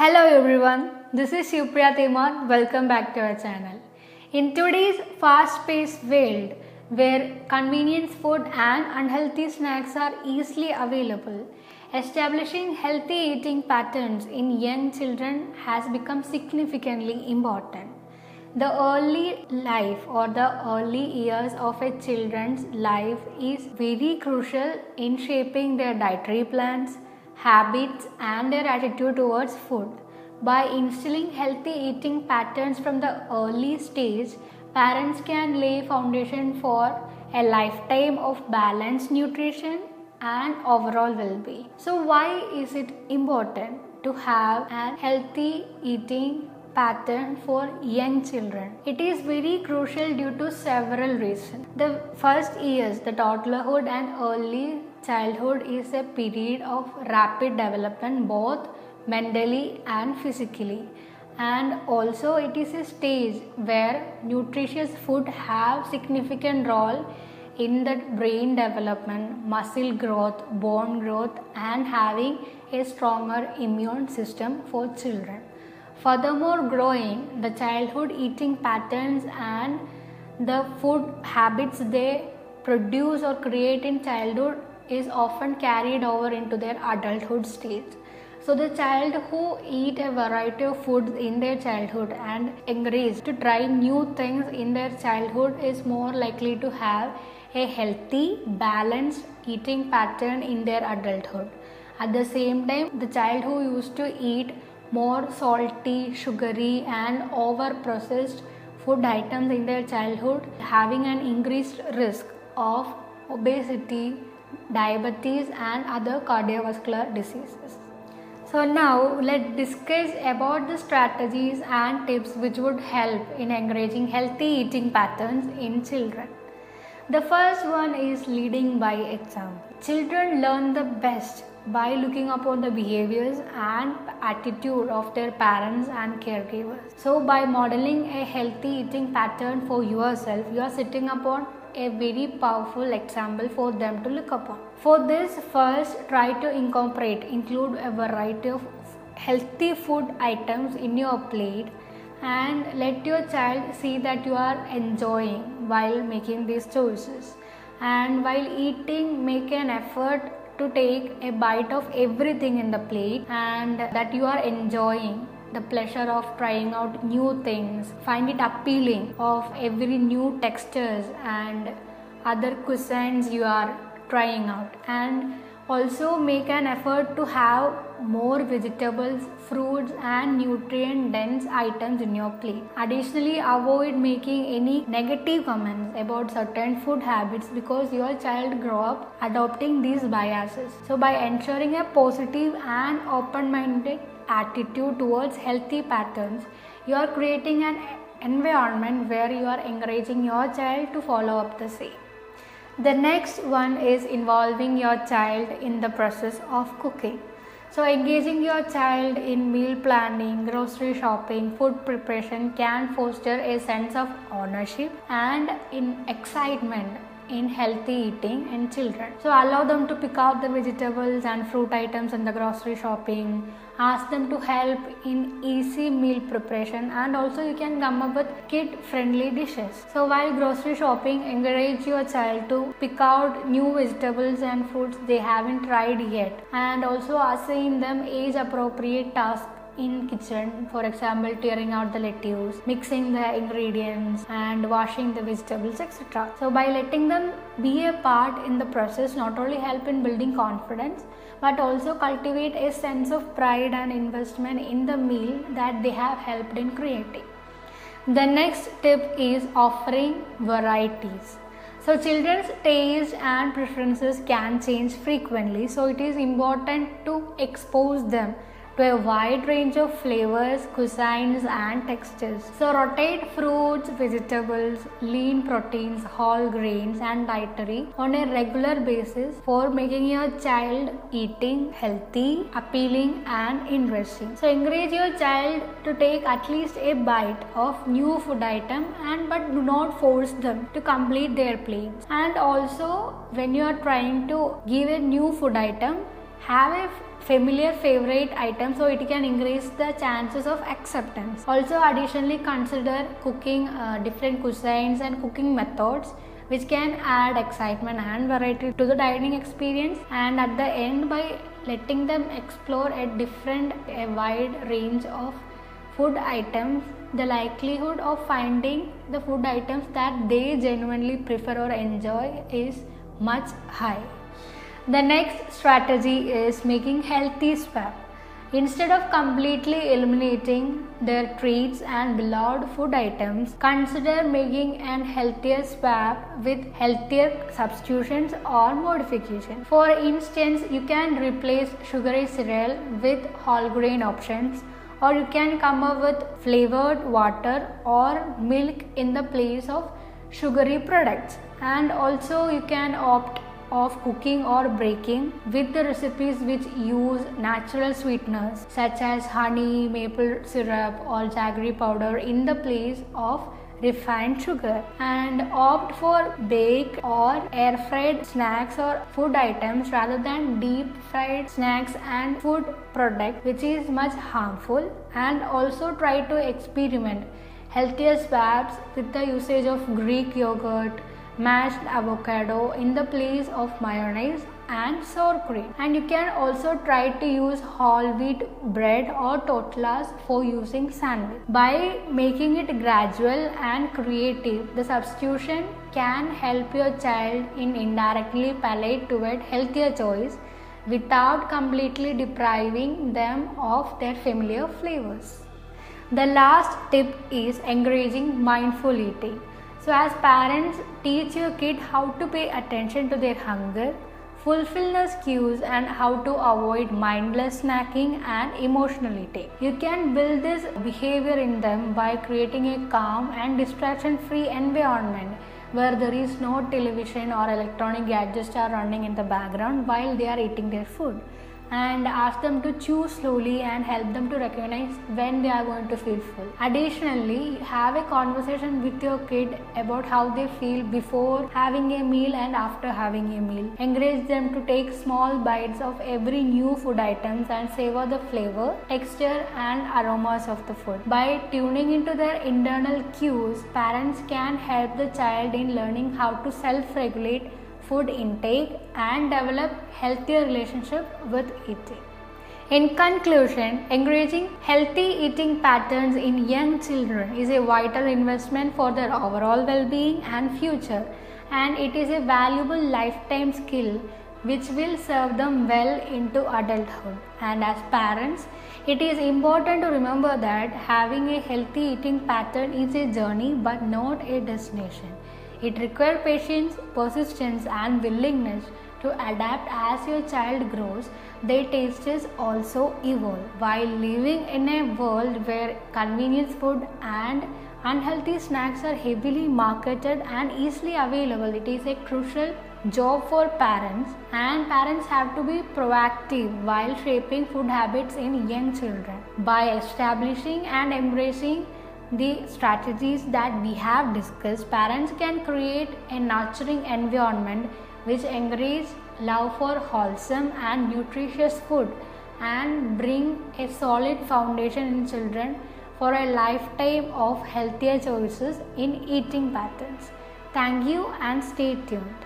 Hello everyone, this is Shivpriya Timon. Welcome back to our channel. In today's fast-paced world, where convenience food and unhealthy snacks are easily available, establishing healthy eating patterns in young children has become significantly important. The early life or the early years of a children's life is very crucial in shaping their dietary plans, habits and their attitude towards food. By instilling healthy eating patterns from the early stage, parents can lay foundation for a lifetime of balanced nutrition and overall well-being. So why is it important to have a healthy eating pattern for young children? It is very crucial due to several reasons. The first years, the toddlerhood and early childhood is a period of rapid development both mentally and physically, and also it is a stage where nutritious food have significant role in the brain development, muscle growth, bone growth and having a stronger immune system for children. Furthermore, growing the childhood eating patterns and the food habits they produce or create in childhood is often carried over into their adulthood stage. So the child who eat a variety of foods in their childhood and encouraged to try new things in their childhood is more likely to have a healthy, balanced eating pattern in their adulthood. At the same time, the child who used to eat more salty, sugary and over-processed food items in their childhood having an increased risk of obesity, diabetes and other cardiovascular diseases. So now let's discuss about the strategies and tips which would help in encouraging healthy eating patterns in children. The first one is leading by example. Children learn the best by looking upon the behaviors and attitude of their parents and caregivers. So by modeling a healthy eating pattern for yourself, you are sitting upon a very powerful example for them to look upon. For this, first try to include a variety of healthy food items in your plate and let your child see that you are enjoying while making these choices. And while eating, make an effort to take a bite of everything in the plate and that you are enjoying the pleasure of trying out new things. Find it appealing of every new textures and other cuisines you are trying out, and also make an effort to have more vegetables, fruits and nutrient dense items in your plate. Additionally, avoid making any negative comments about certain food habits because your child grow up adopting these biases. So by ensuring a positive and open-minded attitude towards healthy patterns, you are creating an environment where you are encouraging your child to follow up the same. The next one is involving your child in the process of cooking. So engaging your child in meal planning, grocery shopping, food preparation can foster a sense of ownership and in excitement in healthy eating in children. So allow them to pick out the vegetables and fruit items in the grocery shopping. Ask them to help in easy meal preparation, and also you can come up with kid-friendly dishes. So while grocery shopping, encourage your child to pick out new vegetables and fruits they haven't tried yet, and also assign them age-appropriate tasks in kitchen, for example tearing out the lettuce, mixing the ingredients and washing the vegetables, etc. So by letting them be a part in the process not only help in building confidence but also cultivate a sense of pride and investment in the meal that they have helped in creating. The next tip is offering varieties. So children's taste and preferences can change frequently, so it is important to expose them to a wide range of flavors, cuisines and textures. So rotate fruits, vegetables, lean proteins, whole grains and dietary on a regular basis for making your child eating healthy, appealing and interesting. So encourage your child to take at least a bite of new food item but do not force them to complete their plates. And also when you are trying to give a new food item, Have a familiar favorite item so it can increase the chances of acceptance. Also, additionally consider cooking different cuisines and cooking methods, which can add excitement and variety to the dining experience. And at the end, by letting them explore a wide range of food items, the likelihood of finding the food items that they genuinely prefer or enjoy is much high. The next strategy is making healthy swap. Instead of completely eliminating their treats and beloved food items, consider making an healthier swap with healthier substitutions or modifications. For instance, you can replace sugary cereal with whole grain options, or you can come up with flavored water or milk in the place of sugary products. And also you can opt of cooking or baking with the recipes which use natural sweeteners such as honey, maple syrup or jaggery powder in the place of refined sugar, and opt for baked or air fried snacks or food items rather than deep fried snacks and food products, which is much harmful. And also try to experiment healthier swaps with the usage of Greek yogurt, mashed avocado in the place of mayonnaise and sour cream. And you can also try to use whole wheat bread or tortillas for using sandwich. By making it gradual and creative, the substitution can help your child in indirectly palate toward healthier choice without completely depriving them of their familiar flavors. The last tip is encouraging mindful eating. So as parents, teach your kid how to pay attention to their hunger, fulfillment cues, and how to avoid mindless snacking and emotional eating. You can build this behavior in them by creating a calm and distraction-free environment where there is no television or electronic gadgets are running in the background while they are eating their food. And ask them to chew slowly and help them to recognize when they are going to feel full. Additionally, have a conversation with your kid about how they feel before having a meal and after having a meal. Encourage them to take small bites of every new food items and savor the flavor, texture and aromas of the food. By tuning into their internal cues, parents can help the child in learning how to self-regulate food intake and develop healthier relationship with eating. In conclusion, encouraging healthy eating patterns in young children is a vital investment for their overall well-being and future, and it is a valuable lifetime skill which will serve them well into adulthood. And as parents, it is important to remember that having a healthy eating pattern is a journey but not a destination. It requires patience, persistence and willingness to adapt as your child grows. Their tastes also evolve. While living in a world where convenience food and unhealthy snacks are heavily marketed and easily available, it is a crucial job for parents, and parents have to be proactive while shaping food habits in young children. By establishing and embracing the strategies that we have discussed, parents can create a nurturing environment which encourages love for wholesome and nutritious food and bring a solid foundation in children for a lifetime of healthier choices in eating patterns. Thank you and stay tuned.